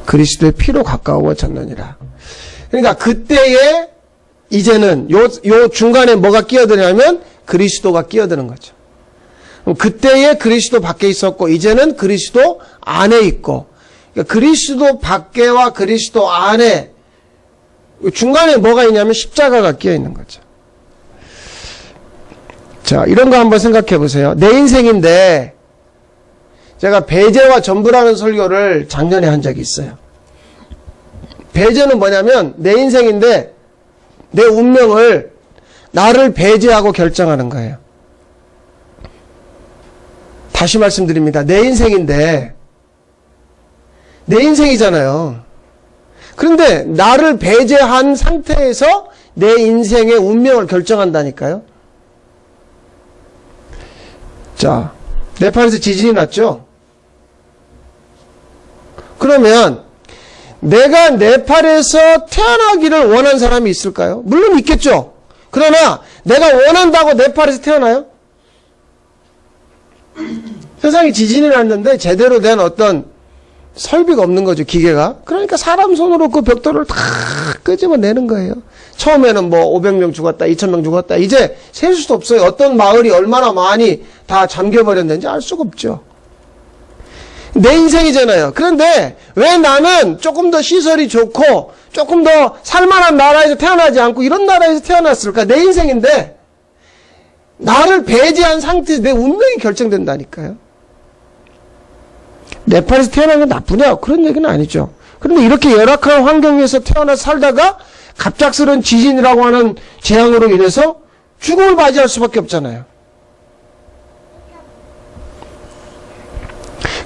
그리스도의 피로 가까워졌느니라. 그러니까 그때에 이제는 요 중간에 뭐가 끼어드냐면 그리스도가 끼어드는 거죠. 그때에 그리스도 밖에 있었고 이제는 그리스도 안에 있고, 그러니까 그리스도 밖에와 그리스도 안에 중간에 뭐가 있냐면 십자가가 끼어 있는 거죠. 자, 이런 거 한번 생각해 보세요. 내 인생인데 제가 배제와 전부라는 설교를 작년에 한 적이 있어요. 배제는 뭐냐면 내 인생인데 내 운명을 나를 배제하고 결정하는 거예요. 다시 말씀드립니다. 내 인생인데 내 인생이잖아요. 그런데 나를 배제한 상태에서 내 인생의 운명을 결정한다니까요. 자, 네팔에서 지진이 났죠? 그러면 내가 네팔에서 태어나기를 원한 사람이 있을까요? 물론 있겠죠. 그러나 내가 원한다고 네팔에서 태어나요? 세상에 지진이 났는데 제대로 된 어떤 설비가 없는 거죠, 기계가. 그러니까 사람 손으로 그 벽돌을 다 끄집어내는 거예요. 처음에는 뭐 500명 죽었다, 2000명 죽었다. 이제 셀 수도 없어요. 어떤 마을이 얼마나 많이 다 잠겨버렸는지 알 수가 없죠. 내 인생이잖아요. 그런데 왜 나는 조금 더 시설이 좋고 조금 더 살만한 나라에서 태어나지 않고 이런 나라에서 태어났을까? 내 인생인데 나를 배제한 상태에서 내 운명이 결정된다니까요. 네팔에서 태어난 건 나쁘냐? 그런 얘기는 아니죠. 그런데 이렇게 열악한 환경에서 태어나서 살다가 갑작스러운 지진이라고 하는 재앙으로 인해서 죽음을 맞이할 수밖에 없잖아요.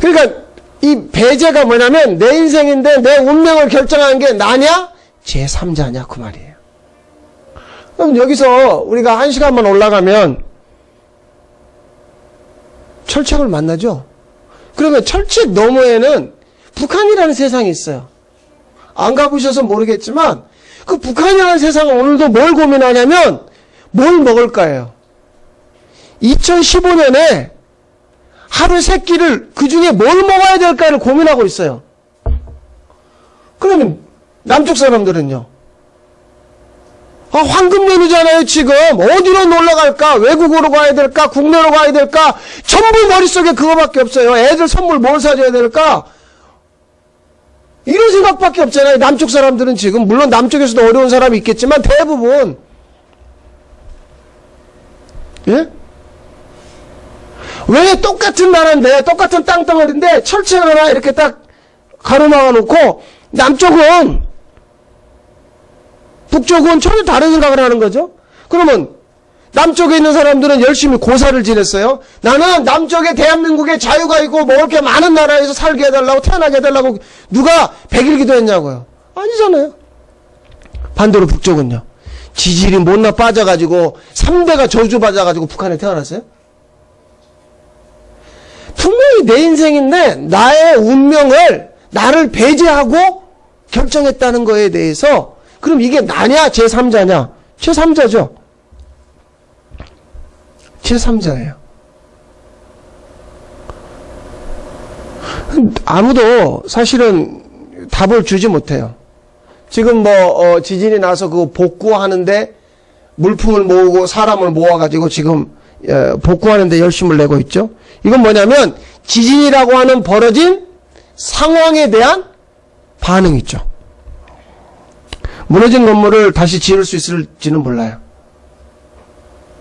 그러니까 이 배제가 뭐냐면 내 인생인데 내 운명을 결정하는 게 나냐? 제3자냐? 그 말이에요. 그럼 여기서 우리가 1시간만 올라가면 철책을 만나죠? 그러면 철책 너머에는 북한이라는 세상이 있어요. 안 가보셔서 모르겠지만 그 북한이라는 세상은 오늘도 뭘 고민하냐면 뭘 먹을까예요. 2015년에 하루 3끼를 그중에 뭘 먹어야 될까를 고민하고 있어요. 그러면 남쪽 사람들은요. 황금 연휴잖아요, 지금. 어디로 놀러 갈까? 외국으로 가야 될까? 국내로 가야 될까? 전부 머릿속에 그거밖에 없어요. 애들 선물 뭘 사줘야 될까? 이런 생각밖에 없잖아요. 남쪽 사람들은 지금. 물론 남쪽에서도 어려운 사람이 있겠지만 대부분. 예? 왜 똑같은 나라인데, 똑같은 땅덩어리인데 철책 하나 이렇게 딱 가로막아 놓고 남쪽은 북쪽은 전혀 다른 생각을 하는 거죠. 그러면 남쪽에 있는 사람들은 열심히 고사를 지냈어요. 나는 남쪽에 대한민국에 자유가 있고 먹을 게 많은 나라에서 살게 해달라고, 태어나게 해달라고 누가 100일 기도했냐고요. 아니잖아요. 반대로 북쪽은요. 지질이 못나 빠져가지고 3대가 저주받아가지고 북한에 태어났어요. 분명히 내 인생인데 나의 운명을 나를 배제하고 결정했다는 거에 대해서 그럼 이게 나냐 제3자냐? 제3자죠. 제3자예요. 아무도 사실은 답을 주지 못해요. 지금 지진이 나서 그거 복구하는데 물품을 모으고 사람을 모아가지고 지금 복구하는데 열심을 내고 있죠. 이건 뭐냐면 지진이라고 하는 벌어진 상황에 대한 반응이죠. 무너진 건물을 다시 지을 수 있을지는 몰라요.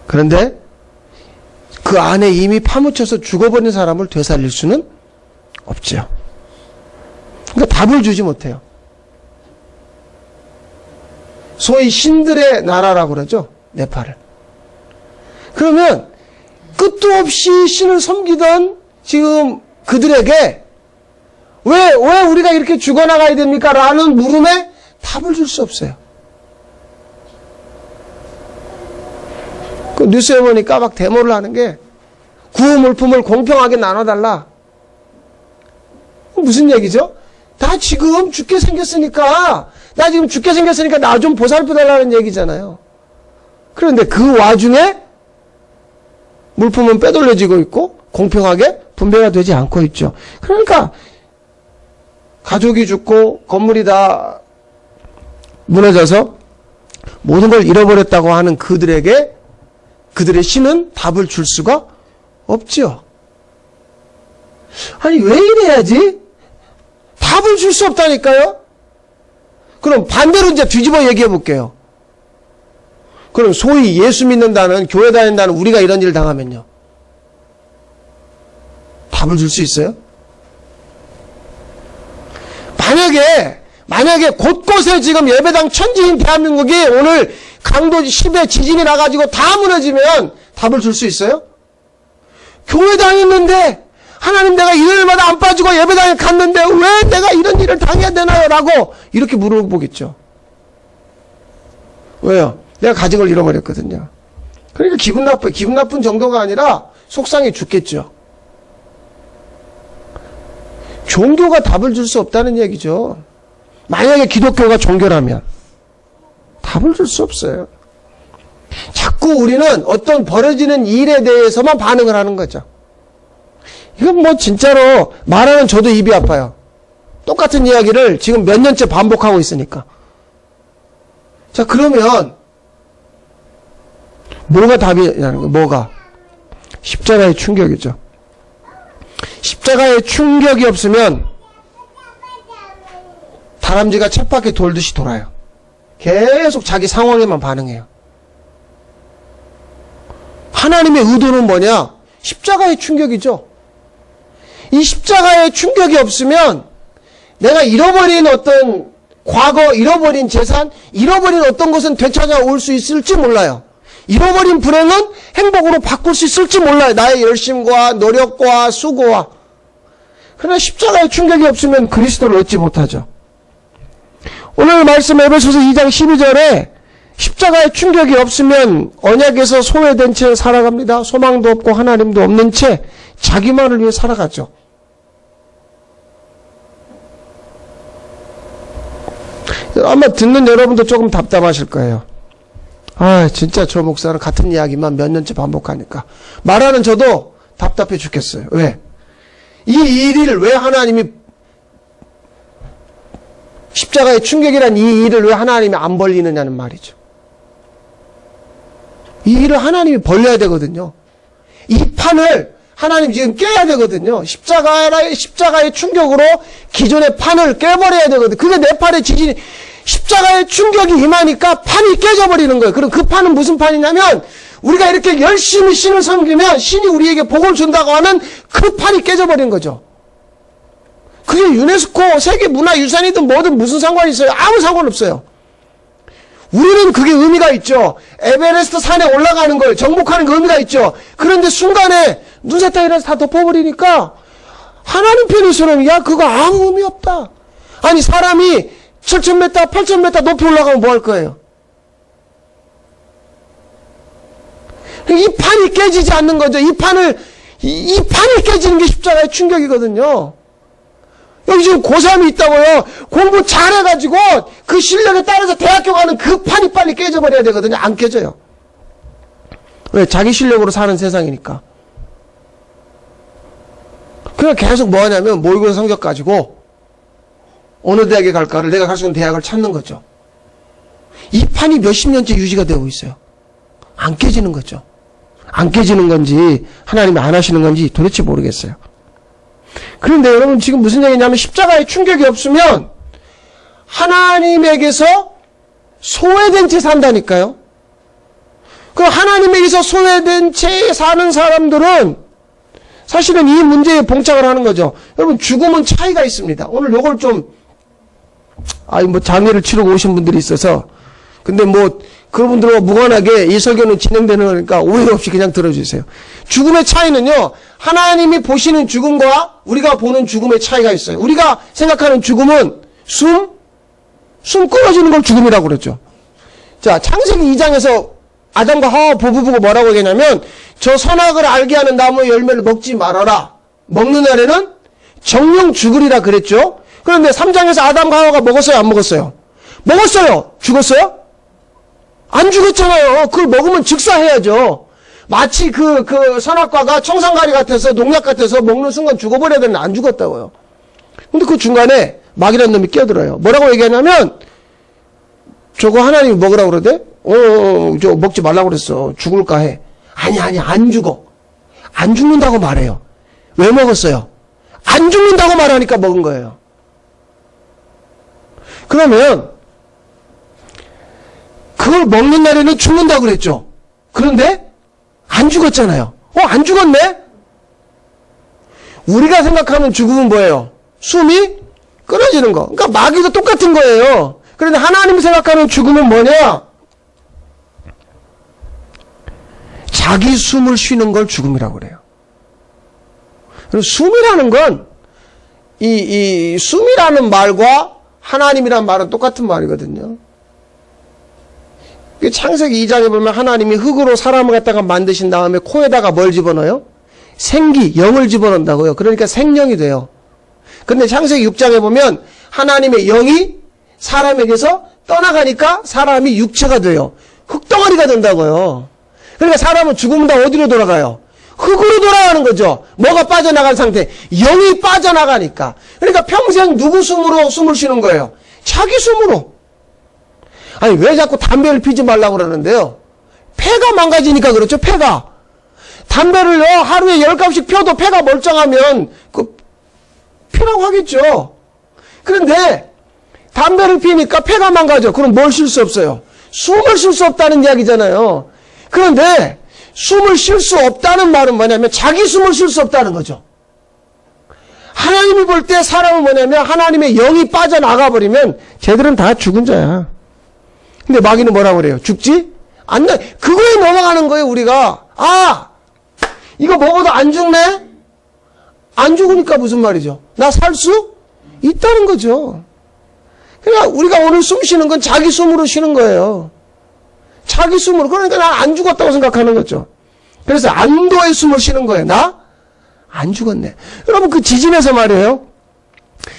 그런데 그 안에 이미 파묻혀서 죽어버린 사람을 되살릴 수는 없죠. 그러니까 답을 주지 못해요. 소위 신들의 나라라고 그러죠. 네팔을. 그러면 끝도 없이 신을 섬기던 지금 그들에게 왜 우리가 이렇게 죽어나가야 됩니까? 라는 물음에 답을 줄 수 없어요. 그 뉴스에 보니까 막 데모를 하는 게 구호 물품을 공평하게 나눠달라. 무슨 얘기죠? 나 지금 죽게 생겼으니까 나 좀 보살펴달라는 얘기잖아요. 그런데 그 와중에 물품은 빼돌려지고 있고 공평하게 분배가 되지 않고 있죠. 그러니까 가족이 죽고 건물이 다 무너져서 모든 걸 잃어버렸다고 하는 그들에게 그들의 신은 답을 줄 수가 없죠. 아니 왜 이래야지? 답을 줄 수 없다니까요? 그럼 반대로 이제 뒤집어 얘기해 볼게요. 그럼 소위 예수 믿는다는, 교회 다닌다는 우리가 이런 일을 당하면요. 답을 줄 수 있어요? 만약에 곳곳에 지금 예배당 천지인 대한민국이 오늘 강도 10의 지진이 나가지고 다 무너지면 답을 줄 수 있어요? 교회 다녔는데 하나님 내가 일요일마다 안 빠지고 예배당에 갔는데 왜 내가 이런 일을 당해야 되나요? 라고 이렇게 물어보겠죠. 왜요? 내가 가진 걸 잃어버렸거든요. 그러니까 기분 나쁜 정도가 아니라 속상해 죽겠죠. 종교가 답을 줄 수 없다는 얘기죠. 만약에 기독교가 종교라면 답을 줄 수 없어요. 자꾸 우리는 어떤 벌어지는 일에 대해서만 반응을 하는 거죠. 이건 뭐 진짜로 말하는 저도 입이 아파요. 똑같은 이야기를 지금 몇 년째 반복하고 있으니까. 자, 그러면 뭐가 답이냐는 거예요. 뭐가? 십자가의 충격이죠. 십자가의 충격이 없으면 다람쥐가 쳇바퀴 돌듯이 돌아요. 계속 자기 상황에만 반응해요. 하나님의 의도는 뭐냐? 십자가의 충격이죠. 이 십자가의 충격이 없으면 내가 잃어버린 어떤 과거, 잃어버린 재산, 잃어버린 어떤 것은 되찾아올 수 있을지 몰라요. 잃어버린 불행은 행복으로 바꿀 수 있을지 몰라요. 나의 열심과 노력과 수고와. 그러나 십자가의 충격이 없으면 그리스도를 얻지 못하죠. 오늘 말씀 에베소서 2장 12절에 십자가의 충격이 없으면 언약에서 소외된 채 살아갑니다. 소망도 없고 하나님도 없는 채 자기만을 위해 살아가죠. 아마 듣는 여러분도 조금 답답하실 거예요. 아, 진짜 저 목사는 같은 이야기만 몇 년째 반복하니까. 말하는 저도 답답해 죽겠어요. 왜? 이 일을 왜 하나님이, 십자가의 충격이란 이 일을 왜 하나님이 안 벌리느냐는 말이죠. 이 일을 하나님이 벌려야 되거든요. 이 판을 하나님 지금 깨야 되거든요. 십자가의 충격으로 기존의 판을 깨버려야 되거든요. 그게 내 팔의 지진이, 십자가의 충격이 임하니까 판이 깨져버리는 거예요. 그럼 그 판은 무슨 판이냐면, 우리가 이렇게 열심히 신을 섬기면 신이 우리에게 복을 준다고 하는 그 판이 깨져버린 거죠. 그게 유네스코 세계문화유산이든 뭐든 무슨 상관이 있어요? 아무 상관없어요. 우리는 그게 의미가 있죠. 에베레스트 산에 올라가는 걸 정복하는 그 의미가 있죠. 그런데 순간에 눈사탕이라서 다 덮어버리니까 하나님 편에서는 야 그거 아무 의미 없다. 아니 사람이 7,000m, 8,000m 높이 올라가면 뭐 할 거예요? 이 판이 깨지지 않는 거죠. 이 판이 깨지는 게 십자가의 충격이거든요. 여기 지금 고3이 있다고요. 공부 잘해가지고 그 실력에 따라서 대학교 가는 그 판이 빨리 깨져버려야 되거든요. 안 깨져요. 왜? 자기 실력으로 사는 세상이니까. 그냥 계속 뭐 하냐면 모의고사 성적 가지고 어느 대학에 갈까를 내가 갈 수 있는 대학을 찾는 거죠. 이 판이 몇십 년째 유지가 되고 있어요. 안 깨지는 거죠. 안 깨지는 건지 하나님이 안 하시는 건지 도대체 모르겠어요. 그런데 여러분 지금 무슨 얘기냐면 십자가의 충격이 없으면 하나님에게서 소외된 채 산다니까요. 그 하나님에게서 소외된 채 사는 사람들은 사실은 이 문제에 봉착을 하는 거죠. 여러분 죽음은 차이가 있습니다. 오늘 요걸 좀 장례를 치르고 오신 분들이 있어서 근데 그분들과 무관하게 이 설교는 진행되는 거니까 오해 없이 그냥 들어주세요. 죽음의 차이는요, 하나님이 보시는 죽음과 우리가 보는 죽음의 차이가 있어요. 우리가 생각하는 죽음은 숨 끊어지는 걸 죽음이라고 그랬죠. 자, 창세기 2장에서 아담과 하와 부부가 뭐라고 얘기하냐면, 저 선악을 알게 하는 나무의 열매를 먹지 말아라. 먹는 날에는 정령 죽으리라 그랬죠. 그런데 3장에서 아담과 하와가 먹었어요, 안 먹었어요? 먹었어요. 죽었어요? 안 죽었잖아요. 그걸 먹으면 즉사해야죠. 마치 그 선악과가 청산가리 같아서 농약 같아서 먹는 순간 죽어버려야 되는데 안 죽었다고요. 근데 그 중간에 마귀라는 놈이 끼어들어요. 뭐라고 얘기하냐면 저거 하나님이 먹으라고 그러대? 저 먹지 말라고 그랬어. 죽을까 해. 아니 안 죽어. 안 죽는다고 말해요. 왜 먹었어요? 안 죽는다고 말하니까 먹은 거예요. 그러면 그걸 먹는 날에는 죽는다고 그랬죠. 그런데 안 죽었잖아요. 안 죽었네? 우리가 생각하는 죽음은 뭐예요? 숨이 끊어지는 거. 그러니까 마귀도 똑같은 거예요. 그런데 하나님이 생각하는 죽음은 뭐냐? 자기 숨을 쉬는 걸 죽음이라고 그래요. 그리고 숨이라는 건 이 숨이라는 말과 하나님이라는 말은 똑같은 말이거든요. 창세기 2장에 보면 하나님이 흙으로 사람을 갖다가 만드신 다음에 코에다가 뭘 집어넣어요? 생기, 영을 집어넣는다고요. 그러니까 생명이 돼요. 근데 창세기 6장에 보면 하나님의 영이 사람에게서 떠나가니까 사람이 육체가 돼요. 흙덩어리가 된다고요. 그러니까 사람은 죽으면 다 어디로 돌아가요? 흙으로 돌아가는 거죠. 뭐가 빠져나간 상태? 영이 빠져나가니까. 그러니까 평생 누구 숨으로 숨을 쉬는 거예요? 자기 숨으로. 아니 왜 자꾸 담배를 피지 말라고 그러는데요? 폐가 망가지니까 그렇죠. 폐가. 담배를요 하루에 10갑씩 펴도 폐가 멀쩡하면 피라고 하겠죠. 그런데 담배를 피니까 폐가 망가져. 그럼 뭘 쉴 수 없어요? 숨을 쉴 수 없다는 이야기잖아요. 그런데 숨을 쉴 수 없다는 말은 뭐냐면 자기 숨을 쉴 수 없다는 거죠. 하나님이 볼 때 사람은 뭐냐면 하나님의 영이 빠져나가 버리면 쟤들은 다 죽은 자야. 근데 마귀는 뭐라고 그래요? 죽지? 안 나. 그거에 넘어가는 거예요, 우리가. 이거 먹어도 안 죽네? 안 죽으니까 무슨 말이죠? 나 살 수 있다는 거죠. 그러니까 우리가 오늘 숨 쉬는 건 자기 숨으로 쉬는 거예요. 자기 숨으로. 그러니까 난 안 죽었다고 생각하는 거죠. 그래서 안도의 숨을 쉬는 거예요. 나 안 죽었네. 여러분 그 지진에서 말이에요.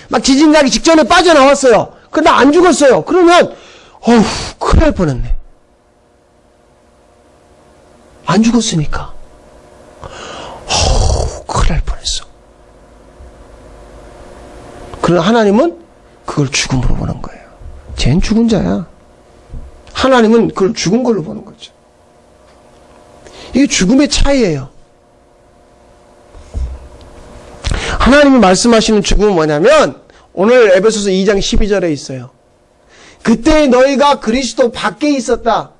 막 지진 나기 직전에 빠져나왔어요. 근데 안 죽었어요. 그러면 큰일 날 뻔했네. 안 죽었으니까. 큰일 날 뻔했어. 그러나 하나님은 그걸 죽음으로 보는 거예요. 쟨 죽은 자야. 하나님은 그걸 죽은 걸로 보는 거죠. 이게 죽음의 차이예요. 하나님이 말씀하시는 죽음은 뭐냐면 오늘 에베소서 2장 12절에 있어요. 그때 너희가 그리스도 밖에 있었다.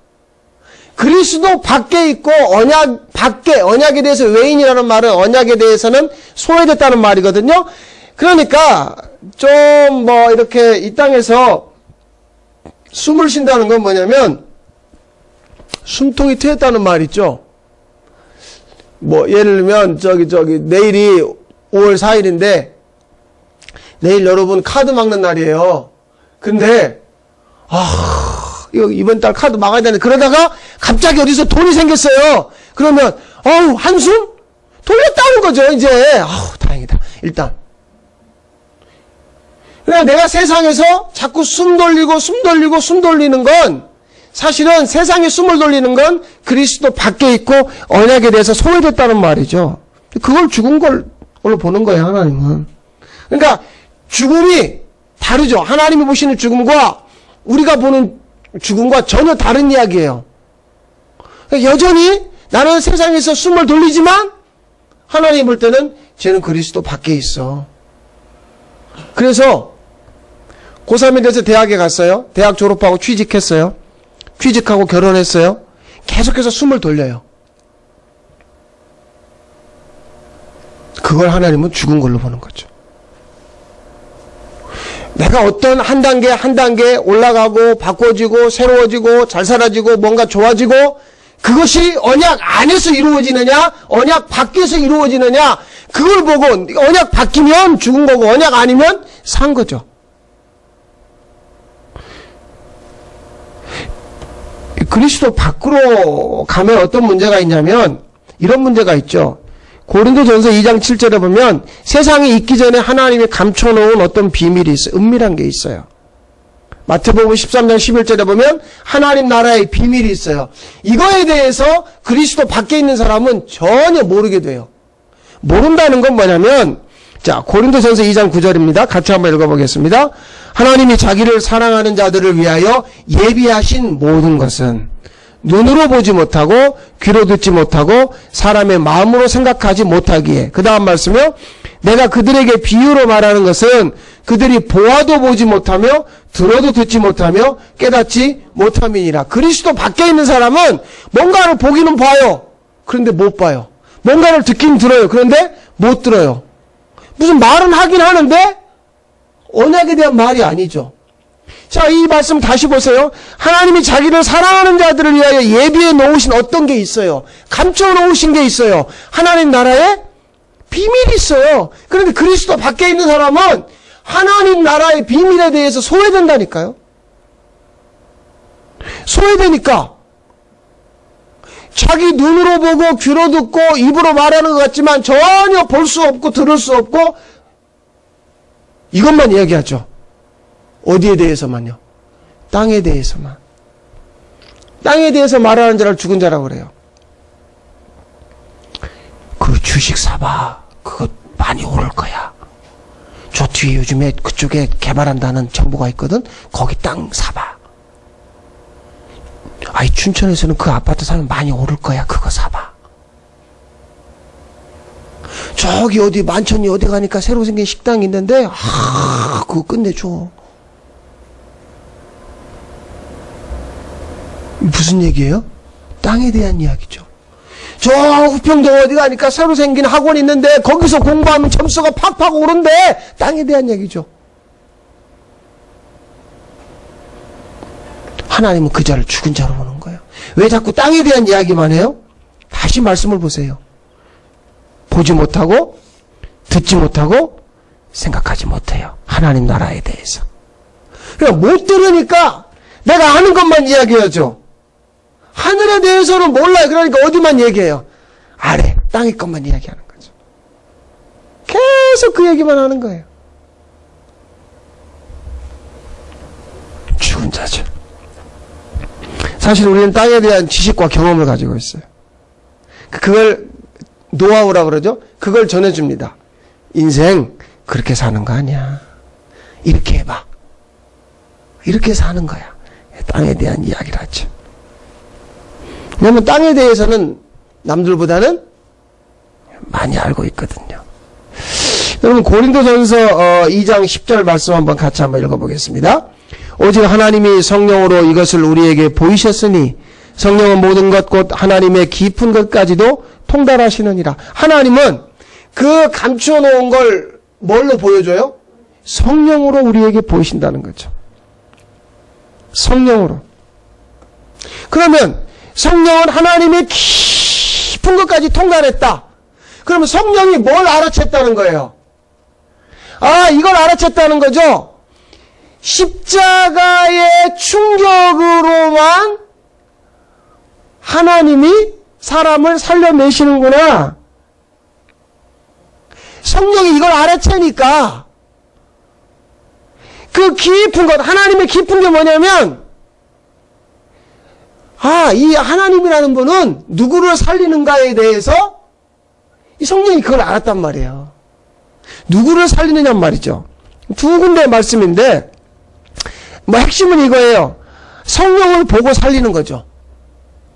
그리스도 밖에 있고 언약 밖에, 언약에 대해서 외인이라는 말은 언약에 대해서는 소외됐다는 말이거든요. 그러니까 좀 이렇게 이 땅에서 숨을 쉰다는 건 뭐냐면 숨통이 트였다는 말 있죠. 예를 들면 내일이 5월 4일인데 내일 여러분 카드 막는 날이에요. 근데 이거 이번 달 카드 막아야 되는데 그러다가 갑자기 어디서 돈이 생겼어요. 그러면 한숨 돌렸다는 거죠. 이제 다행이다. 일단 그러니까 내가 세상에서 자꾸 숨 돌리는 건 사실은 세상에 숨을 돌리는 건 그리스도 밖에 있고 언약에 대해서 소외됐다는 말이죠. 그걸 죽은 걸로 보는 거예요, 하나님은. 그러니까 죽음이 다르죠. 하나님이 보시는 죽음과 우리가 보는 죽음과 전혀 다른 이야기예요. 그러니까 여전히 나는 세상에서 숨을 돌리지만 하나님 볼 때는 쟤는 그리스도 밖에 있어. 그래서 고3이 돼서 대학에 갔어요. 대학 졸업하고 취직했어요. 취직하고 결혼했어요. 계속해서 숨을 돌려요. 그걸 하나님은 죽은 걸로 보는 거죠. 내가 어떤 한 단계 올라가고 바꿔지고 새로워지고 잘 살아지고 뭔가 좋아지고 그것이 언약 안에서 이루어지느냐 언약 밖에서 이루어지느냐 그걸 보고 언약 바뀌면 죽은 거고 언약 아니면 산 거죠. 그리스도 밖으로 가면 어떤 문제가 있냐면 이런 문제가 있죠. 고린도전서 2장 7절에 보면 세상에 있기 전에 하나님이 감춰놓은 어떤 비밀이 있어요. 은밀한 게 있어요. 마태복음 13장 11절에 보면 하나님 나라의 비밀이 있어요. 이거에 대해서 그리스도 밖에 있는 사람은 전혀 모르게 돼요. 모른다는 건 뭐냐면 자, 고린도전서 2장 9절입니다. 같이 한번 읽어보겠습니다. 하나님이 자기를 사랑하는 자들을 위하여 예비하신 모든 것은 눈으로 보지 못하고 귀로 듣지 못하고 사람의 마음으로 생각하지 못하기에. 그 다음 말씀이요. 내가 그들에게 비유로 말하는 것은 그들이 보아도 보지 못하며 들어도 듣지 못하며 깨닫지 못함이니라. 그리스도 밖에 있는 사람은 뭔가를 보기는 봐요. 그런데 못 봐요. 뭔가를 듣긴 들어요. 그런데 못 들어요. 무슨 말은 하긴 하는데 언약에 대한 말이 아니죠. 자, 이 말씀 다시 보세요. 하나님이 자기를 사랑하는 자들을 위하여 예비해 놓으신 어떤 게 있어요. 감춰 놓으신 게 있어요. 하나님 나라에 비밀이 있어요. 그런데 그리스도 밖에 있는 사람은 하나님 나라의 비밀에 대해서 소외된다니까요. 소외되니까 자기 눈으로 보고 귀로 듣고 입으로 말하는 것 같지만 전혀 볼 수 없고 들을 수 없고 이것만 이야기하죠. 어디에 대해서만요? 땅에 대해서만. 땅에 대해서 말하는 자를 죽은 자라고 그래요. 그 주식 사봐. 그거 많이 오를 거야. 저 뒤에 요즘에 그쪽에 개발한다는 정보가 있거든. 거기 땅 사봐. 아이 춘천에서는 그 아파트 사면 많이 오를 거야. 그거 사봐. 저기 어디 만천이 어디 가니까 새로 생긴 식당이 있는데 그거 끝내줘. 무슨 얘기예요? 땅에 대한 이야기죠. 저 후평동 어디 가니까 새로 생긴 학원이 있는데 거기서 공부하면 점수가 팍팍 오른대. 땅에 대한 얘기죠. 하나님은 그 자를 죽은 자로 보는 거예요. 왜 자꾸 땅에 대한 이야기만 해요? 다시 말씀을 보세요. 보지 못하고 듣지 못하고 생각하지 못해요. 하나님 나라에 대해서. 그러니까 못 들으니까 내가 아는 것만 이야기하죠. 하늘에 대해서는 몰라요. 그러니까 어디만 얘기해요? 아래, 땅의 것만 이야기하는 거죠. 계속 그 얘기만 하는 거예요. 죽은 자죠. 사실 우리는 땅에 대한 지식과 경험을 가지고 있어요. 그걸 노하우라고 그러죠? 그걸 전해줍니다. 인생 그렇게 사는 거 아니야. 이렇게 해봐. 이렇게 사는 거야. 땅에 대한 이야기를 하죠. 왜냐하면 땅에 대해서는 남들보다는 많이 알고 있거든요. 여러분 고린도전서 2장 10절 말씀 한번 읽어보겠습니다. 오직 하나님이 성령으로 이것을 우리에게 보이셨으니 성령은 모든 것 곧 하나님의 깊은 것까지도 통달하시느니라. 하나님은 그 감추어 놓은 걸 뭘로 보여줘요? 성령으로 우리에게 보이신다는 거죠. 성령으로. 그러면 성령은 하나님의 깊은 것까지 통달했다. 그러면 성령이 뭘 알아챘다는 거예요? 아, 이걸 알아챘다는 거죠? 십자가의 충격으로만 하나님이 사람을 살려내시는구나. 성령이 이걸 알아채니까 그 깊은 것, 하나님의 깊은 게 뭐냐면 이 하나님이라는 분은 누구를 살리는가에 대해서 이 성령이 그걸 알았단 말이에요. 누구를 살리느냐 말이죠. 두 군데 말씀인데 핵심은 이거예요. 성령을 보고 살리는 거죠.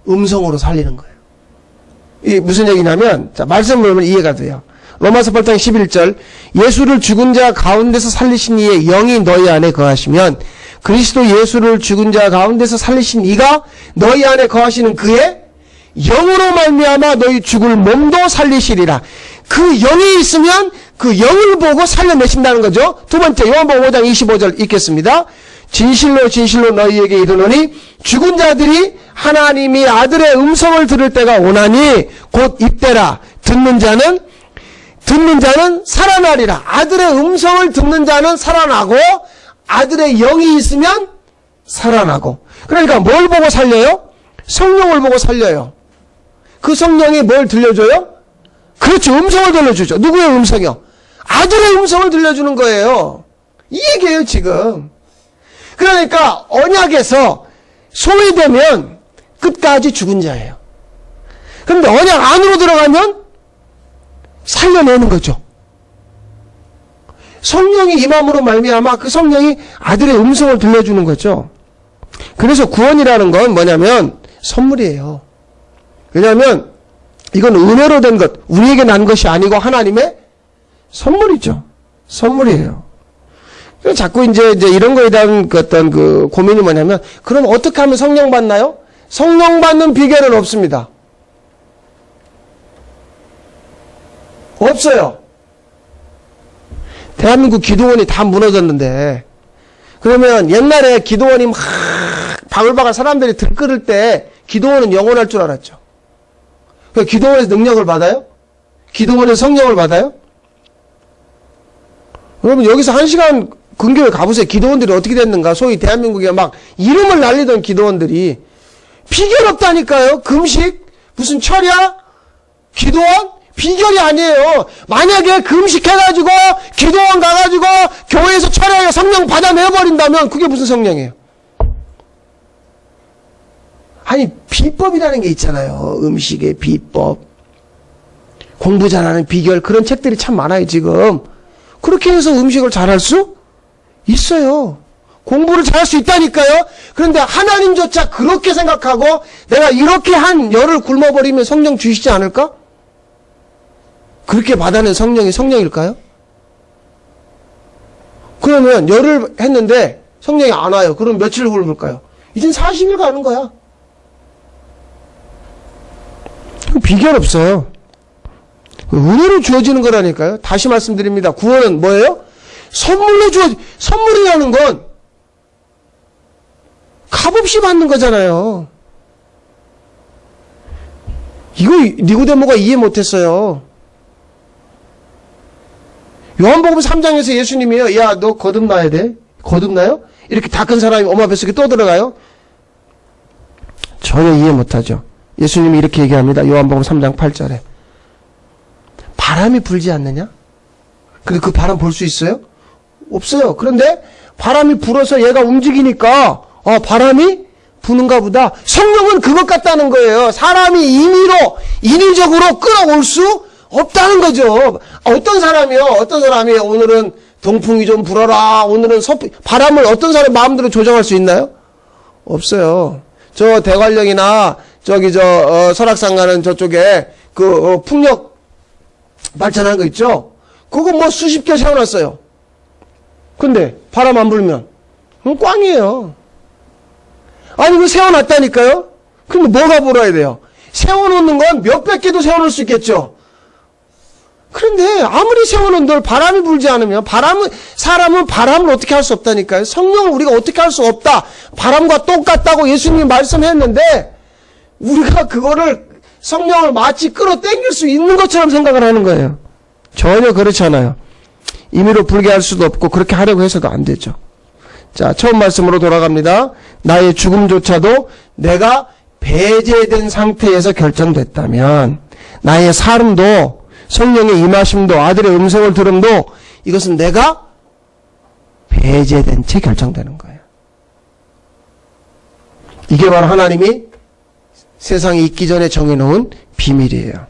음성으로 살리는 거예요. 이게 무슨 얘기냐면, 자, 말씀을 보면 이해가 돼요. 로마서 8장 11절, 예수를 죽은 자 가운데서 살리신 이의 영이 너희 안에 거하시면 그리스도 예수를 죽은 자 가운데서 살리신 이가 너희 안에 거하시는 그의 영으로 말미암아 너희 죽을 몸도 살리시리라. 그 영이 있으면 그 영을 보고 살려내신다는 거죠. 두 번째, 요한복음 5장 25절 읽겠습니다. 진실로 진실로 너희에게 이르노니 죽은 자들이 하나님이 아들의 음성을 들을 때가 오나니 곧 이때라. 듣는 자는 살아나리라. 아들의 음성을 듣는 자는 살아나고 아들의 영이 있으면 살아나고. 그러니까 뭘 보고 살려요? 성령을 보고 살려요. 그 성령이 뭘 들려줘요? 그렇죠. 음성을 들려주죠. 누구의 음성이요? 아들의 음성을 들려주는 거예요. 이 얘기예요, 지금. 그러니까 언약에서 소외되면 끝까지 죽은 자예요. 그런데 언약 안으로 들어가면 살려내는 거죠. 성령이 임함으로 말미암아 그 성령이 아들의 음성을 들려주는 거죠. 그래서 구원이라는 건 뭐냐면 선물이에요. 왜냐하면 이건 은혜로 된 것, 우리에게 난 것이 아니고 하나님의 선물이죠. 선물이에요. 그래서 자꾸 이제 이런 거에 대한 어떤 그 고민이 뭐냐면, 그럼 어떻게 하면 성령 받나요? 성령 받는 비결은 없습니다. 없어요. 대한민국 기도원이 다 무너졌는데, 그러면 옛날에 기도원이 막 바글바글 사람들이 들끓을 때 기도원은 영원할 줄 알았죠. 기도원에서 능력을 받아요? 기도원에서 성령을 받아요? 여러분 여기서 1시간 근교에 가보세요. 기도원들이 어떻게 됐는가. 소위 대한민국에 막 이름을 날리던 기도원들이 비결 없다니까요. 금식, 무슨 철야, 기도원, 비결이 아니에요. 만약에 금식해가지고 기도원 가가지고 교회에서 철야에 성령 받아내버린다면 그게 무슨 성령이에요? 아니 비법이라는 게 있잖아요. 음식의 비법, 공부 잘하는 비결, 그런 책들이 참 많아요 지금. 그렇게 해서 음식을 잘할 수 있어요. 공부를 잘할 수 있다니까요. 그런데 하나님조차 그렇게 생각하고 내가 이렇게 한 열을 굶어버리면 성령 주시지 않을까? 그렇게 받아낸 성령이 성령일까요? 그러면 열을 했는데 성령이 안 와요. 그럼 며칠 굶을까요? 이젠 40일 가는 거야. 비결 없어요. 은혜로 주어지는 거라니까요. 다시 말씀드립니다. 구원은 뭐예요? 선물로 선물이라는 건 값없이 받는 거잖아요. 이거 니고데모가 이해 못했어요. 요한복음 3장에서 예수님이요, 야, 너 거듭나야 돼. 거듭나요? 이렇게 다 큰 사람이 엄마 뱃속에 또 들어가요? 전혀 이해 못하죠. 예수님이 이렇게 얘기합니다. 요한복음 3장 8절에. 바람이 불지 않느냐? 근데 그 바람 볼 수 있어요? 없어요. 그런데 바람이 불어서 얘가 움직이니까 바람이 부는가 보다. 성령은 그것 같다는 거예요. 사람이 인위적으로 끌어올 수 없다는 거죠. 어떤 사람이 오늘은 동풍이 좀 불어라, 오늘은 바람을 어떤 사람이 마음대로 조정할 수 있나요? 없어요. 저 대관령이나 설악산 가는 저쪽에 풍력 발전한 거 있죠? 그거 뭐 수십 개 세워놨어요. 근데 바람 안 불면 꽝이에요. 아니 그거 세워놨다니까요? 근데 뭐가 불어야 돼요? 세워놓는 건 몇백 개도 세워놓을 수 있겠죠? 그런데 아무리 세워놓은들 바람이 불지 않으면 사람은 바람을 어떻게 할 수 없다니까요. 성령을 우리가 어떻게 할 수 없다. 바람과 똑같다고 예수님이 말씀했는데 우리가 그거를 성령을 마치 끌어당길 수 있는 것처럼 생각을 하는 거예요. 전혀 그렇지 않아요. 임의로 불게 할 수도 없고 그렇게 하려고 해서도 안 되죠. 자, 처음 말씀으로 돌아갑니다. 나의 죽음조차도 내가 배제된 상태에서 결정됐다면 나의 삶도 성령의 임하심도 아들의 음성을 들음도 이것은 내가 배제된 채 결정되는 거예요. 이게 바로 하나님이 세상이 있기 전에 정해놓은 비밀이에요.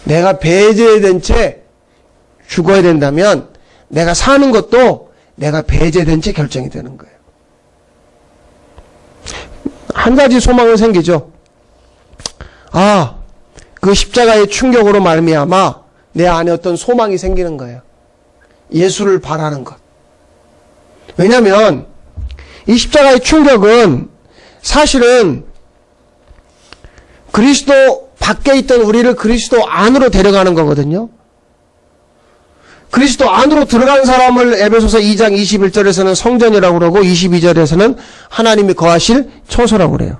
내가 배제된 채 죽어야 된다면 내가 사는 것도 내가 배제된 채 결정이 되는 거예요. 한 가지 소망은 생기죠. 그 십자가의 충격으로 말미암아 내 안에 어떤 소망이 생기는 거예요. 예수를 바라는 것. 왜냐하면 이 십자가의 충격은 사실은 그리스도 밖에 있던 우리를 그리스도 안으로 데려가는 거거든요. 그리스도 안으로 들어간 사람을 에베소서 2장 21절에서는 성전이라고 그러고 22절에서는 하나님이 거하실 처소라고 그래요.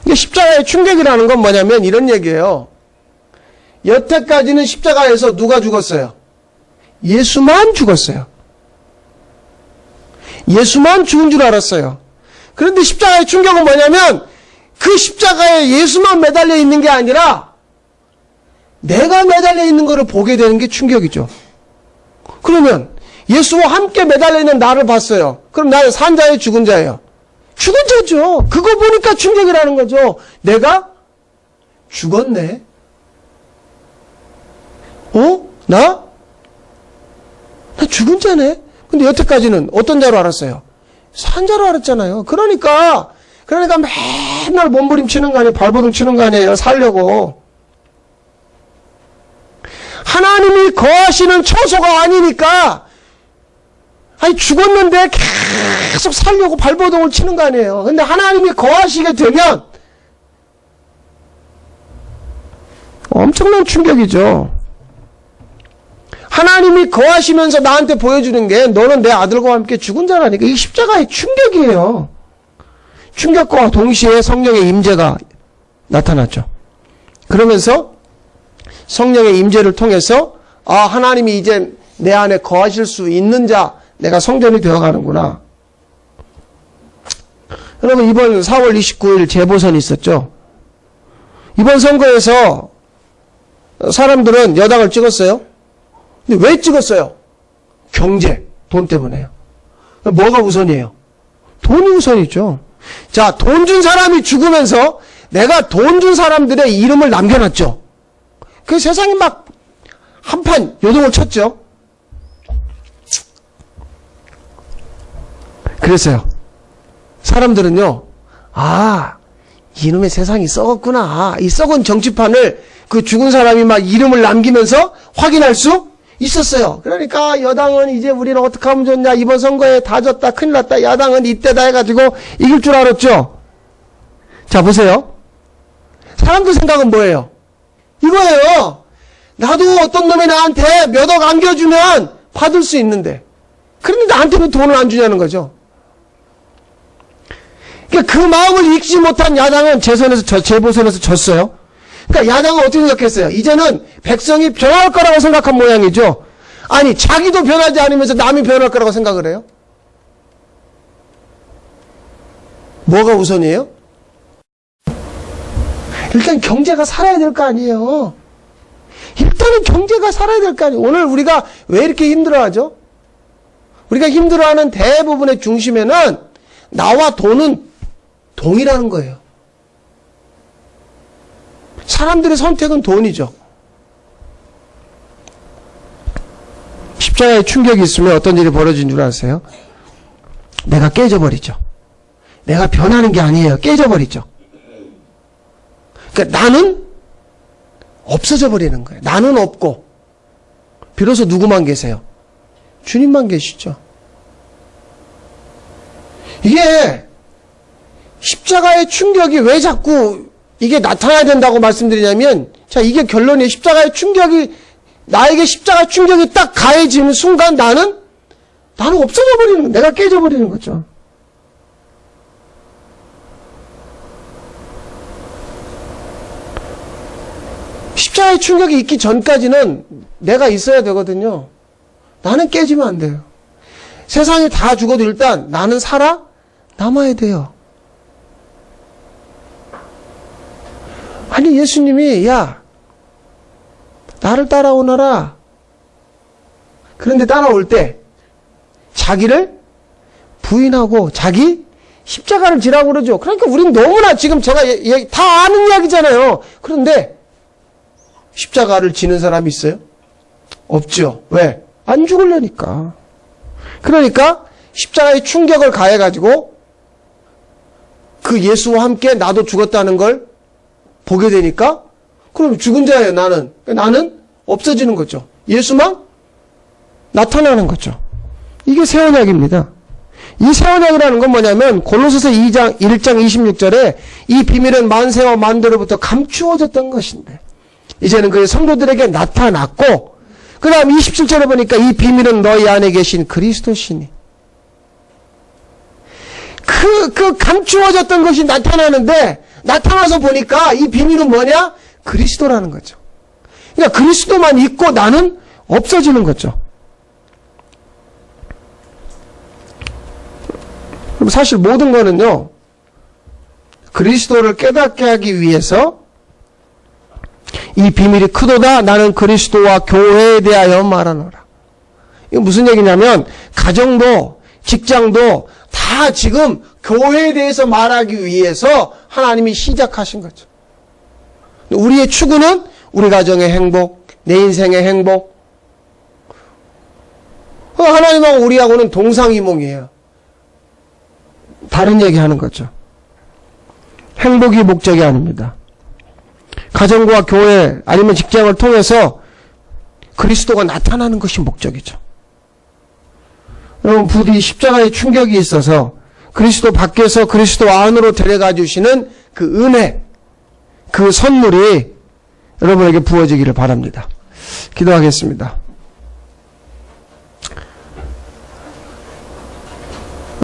이게 십자가의 충격이라는 건 뭐냐면 이런 얘기예요. 여태까지는 십자가에서 누가 죽었어요? 예수만 죽었어요. 예수만 죽은 줄 알았어요. 그런데 십자가의 충격은 뭐냐면 그 십자가에 예수만 매달려 있는 게 아니라 내가 매달려 있는 것을 보게 되는 게 충격이죠. 그러면 예수와 함께 매달려 있는 나를 봤어요. 그럼 나는 산 자예요, 죽은 자예요? 죽은 자죠. 그거 보니까 충격이라는 거죠. 내가 죽었네. 나 죽은 자네? 근데 여태까지는 어떤 자로 알았어요? 산 자로 알았잖아요. 그러니까 맨날 몸부림치는 거 아니에요? 발버둥 치는 거 아니에요? 살려고. 하나님이 거하시는 처소가 아니니까, 아니, 죽었는데 계속 살려고 발버둥을 치는 거 아니에요? 근데 하나님이 거하시게 되면 엄청난 충격이죠. 하나님이 거하시면서 나한테 보여주는 게 너는 내 아들과 함께 죽은 자라니까. 이게 십자가의 충격이에요. 충격과 동시에 성령의 임재가 나타났죠. 그러면서 성령의 임재를 통해서 하나님이 이제 내 안에 거하실 수 있는 자, 내가 성전이 되어가는구나. 여러분, 이번 4월 29일 재보선이 있었죠. 이번 선거에서 사람들은 여당을 찍었어요. 근데 왜 찍었어요? 경제, 돈 때문에요. 뭐가 우선이에요? 돈이 우선이죠. 자, 돈 준 사람이 죽으면서 내가 돈 준 사람들의 이름을 남겨놨죠. 그 세상이 막 한판 요동을 쳤죠. 그랬어요. 사람들은요, 이놈의 세상이 썩었구나. 이 썩은 정치판을 그 죽은 사람이 막 이름을 남기면서 확인할 수 있었어요. 그러니까 여당은 이제 우리는 어떻게 하면 좋냐, 이번 선거에 다 졌다, 큰일 났다, 야당은 이때다 해가지고 이길 줄 알았죠. 자, 보세요. 사람들 생각은 뭐예요? 이거예요. 나도 어떤 놈이 나한테 몇 억 안겨주면 받을 수 있는데, 그런데 나한테는 돈을 안 주냐는 거죠. 그러니까 그 마음을 읽지 못한 야당은 재보선에서 졌어요. 그러니까 야당은 어떻게 생각했어요? 이제는 백성이 변할 거라고 생각한 모양이죠. 아니, 자기도 변하지 않으면서 남이 변할 거라고 생각을 해요? 뭐가 우선이에요? 일단 경제가 살아야 될 거 아니에요. 일단은 경제가 살아야 될 거 아니에요. 오늘 우리가 왜 이렇게 힘들어하죠? 우리가 힘들어하는 대부분의 중심에는 나와 돈은 동일하는 거예요. 사람들의 선택은 돈이죠. 십자가의 충격이 있으면 어떤 일이 벌어진 줄 아세요? 내가 깨져버리죠. 내가 변하는 게 아니에요. 깨져버리죠. 그러니까 나는 없어져 버리는 거예요. 나는 없고 비로소 누구만 계세요? 주님만 계시죠. 이게 십자가의 충격이 왜 자꾸 이게 나타나야 된다고 말씀드리냐면, 자, 이게 결론이에요. 십자가의 충격이, 나에게 십자가 충격이 딱 가해지는 순간 나는 없어져 버리는 거예요. 내가 깨져 버리는 거죠. 십자가의 충격이 있기 전까지는 내가 있어야 되거든요. 나는 깨지면 안 돼요. 세상이 다 죽어도 일단 나는 남아야 돼요. 아니, 예수님이, 야, 나를 따라오너라. 그런데 따라올 때 자기를 부인하고 자기 십자가를 지라고 그러죠. 그러니까 우린 너무나 지금 제가 다 아는 이야기잖아요. 그런데 십자가를 지는 사람이 있어요? 없죠. 왜? 안 죽으려니까. 그러니까 십자가의 충격을 가해가지고 그 예수와 함께 나도 죽었다는 걸 보게 되니까, 그럼 죽은 자예요, 나는. 나는 없어지는 거죠. 예수만 나타나는 거죠. 이게 새 언약입니다. 이 새 언약이라는 건 뭐냐면, 골로새서 1장 26절에 이 비밀은 만세와 만대로부터 감추어졌던 것인데, 이제는 그의 성도들에게 나타났고, 그 다음 27절에 보니까 이 비밀은 너희 안에 계신 그리스도시니. 그 감추어졌던 것이 나타나는데, 나타나서 보니까 이 비밀은 뭐냐? 그리스도라는 거죠. 그러니까 그리스도만 있고 나는 없어지는 거죠. 그럼 사실 모든 거는요, 그리스도를 깨닫게 하기 위해서 이 비밀이 크도다. 나는 그리스도와 교회에 대하여 말하노라. 이게 무슨 얘기냐면, 가정도 직장도 다 지금 교회에 대해서 말하기 위해서 하나님이 시작하신 거죠. 우리의 추구는 우리 가정의 행복, 내 인생의 행복, 하나님하고 우리하고는 동상이몽이에요. 다른 얘기하는 거죠. 행복이 목적이 아닙니다. 가정과 교회 아니면 직장을 통해서 그리스도가 나타나는 것이 목적이죠. 여러분, 부디 십자가의 충격이 있어서 그리스도 밖에서 그리스도 안으로 데려가 주시는 그 은혜, 그 선물이 여러분에게 부어지기를 바랍니다. 기도하겠습니다.